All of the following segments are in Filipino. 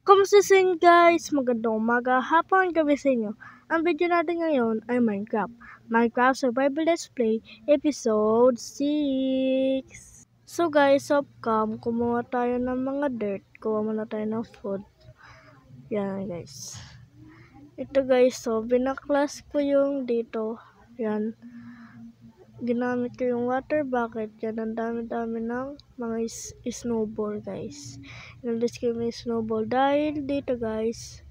Kumusta sa inyo guys? Magandang umaga, hapon, gabi sa inyo. Ang video natin ngayon ay Minecraft. Minecraft Survival Let's Play Episode 6. So guys, upcom, kumuha tayo ng mga dirt. Kuha muna tayo ng food. Yan guys. Ito guys, so binaklas ko yung dito. Yan. Ginamit ko yung water bucket. Yan, ang dami-dami ng mga snowball guys. Inalis ko yung snowball dahil dito guys.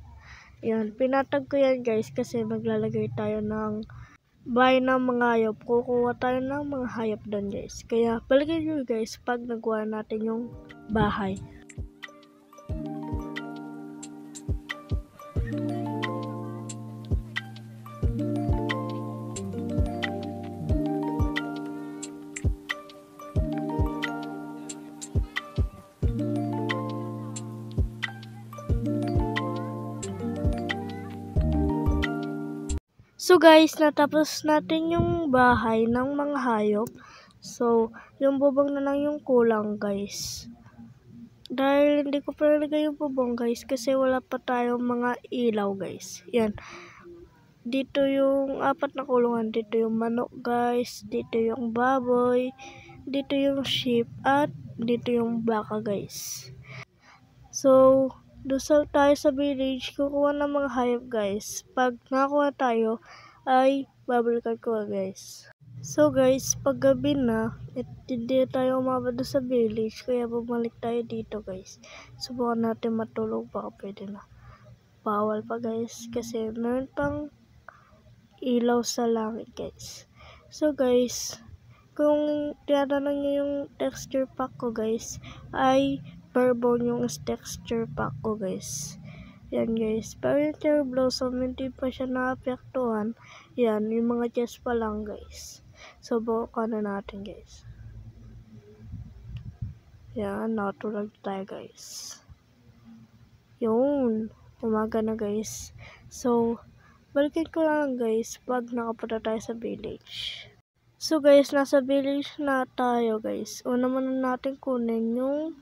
Yan, pinatag ko yan guys kasi maglalagay tayo ng bahay ng mga hayop. Kukuha tayo ng mga hayop doon guys. Kaya balikin nyo guys pag nagawa natin yung bahay. So guys, natapos natin yung bahay ng mga hayop. So, yung bubong na lang yung kulang guys. Dahil hindi ko pa nilagay yung bubong guys kasi wala pa tayong mga ilaw guys. Yan. Dito yung apat na kulungan. Dito yung manok guys. Dito yung baboy. Dito yung sheep. At dito yung baka guys. So, doon tayo sa village, kukuha ng mga hayop guys. Pag nakakuha tayo, ay babalikan ko guys. So guys, pag gabi na, hindi tayo umabot sa village, kaya bumalik tayo dito guys. Subukan natin matulog, baka pwede na. Bawal pa guys, kasi meron pang ilaw sa langit guys. So guys, kung tinatanong nyo yung texture pack ko guys, ay Bourbon yung texture pack ko guys. Yan guys. Pero yung cherry blossom, hindi pa siya naapektuhan. Yan, yung mga chest pa lang guys. So, bukan na natin guys. Yan, natulog tayo guys. Yun, umaga na guys. So, balikin ko lang guys pag nakapunta tayo sa village. So guys, nasa village na tayo guys. Una muna natin kunin yung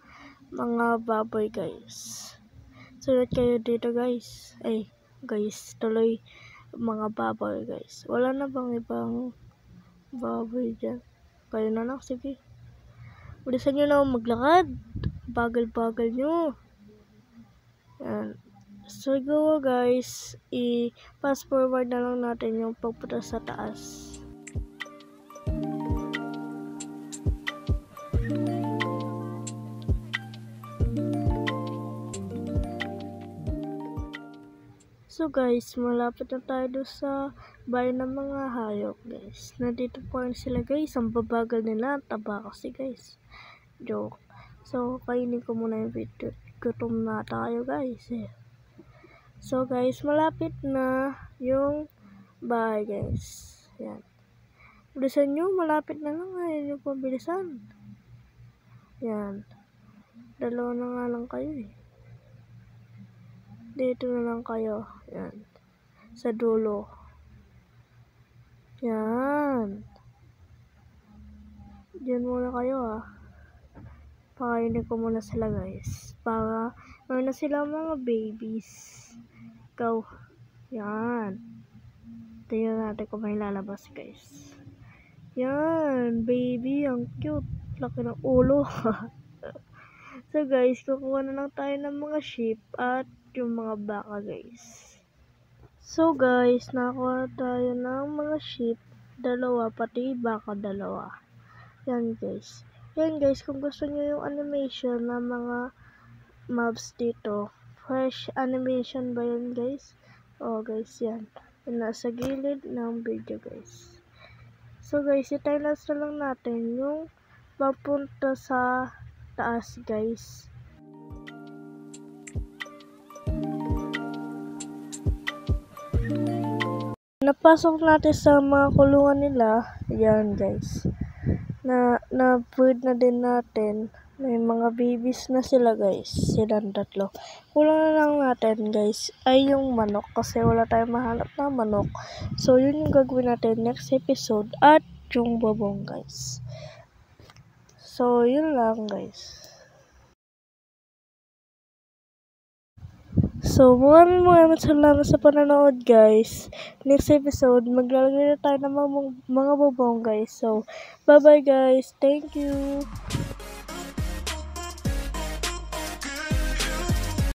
mga baboy guys. Sulat kayo dito guys. Ay guys, tuloy mga baboy guys. Wala na bang ibang baboy dyan? Kayo na lang, sige. Bilisan nyo na maglakad. Bagal-bagal nyo. Yan. So go guys, i-fast forward na lang natin yung pagpunta sa taas. So guys, malapit na tayo doon sa bahay ng mga hayop guys. Nandito po sila guys. Ang babagal nila. Taba kasi guys. Joke. So, kainin ko muna yung video. Gutom na tayo guys. So guys, malapit na yung bahay guys. Yan. Bilisan nyo. Malapit na lang. Ayan yung pabilisan. Yan. Dalawa na nga lang kayo eh. Dito na lang kayo. Yan. Sa dulo. Yan. Diyan muna kayo ah. Pakainin ko muna sila guys. Para meron na sila mga babies. Ikaw. Yan. Tingnan natin kung may lalabas guys. Yan. Baby. Ang cute. Laki ng ulo. So guys, kukuha na lang tayo ng mga sheep at yung mga baka guys. So guys, nakuha tayo ng mga sheep, dalawa, pati baka dalawa. Yan guys. Yan guys, kung gusto nyo yung animation ng mga mobs dito, fresh animation ba yan guys? Oh guys, yan. Yan nasa gilid ng video guys. So guys, i-timelapse na lang natin yung papunta sa taas guys. Napasok natin sa mga kulungan nila. Yan guys. Na-breed na din natin. May mga babies na sila guys. Silang tatlo. Kulang na lang natin guys ay yung manok. Kasi wala tayong mahanap na manok. So yun yung gagawin natin next episode. At yung bobong guys. So yun lang guys. So, maraming salamat sa panonood, guys. Next episode, maglalagay na tayo ng mga bubong, guys. So, bye-bye, guys. Thank you.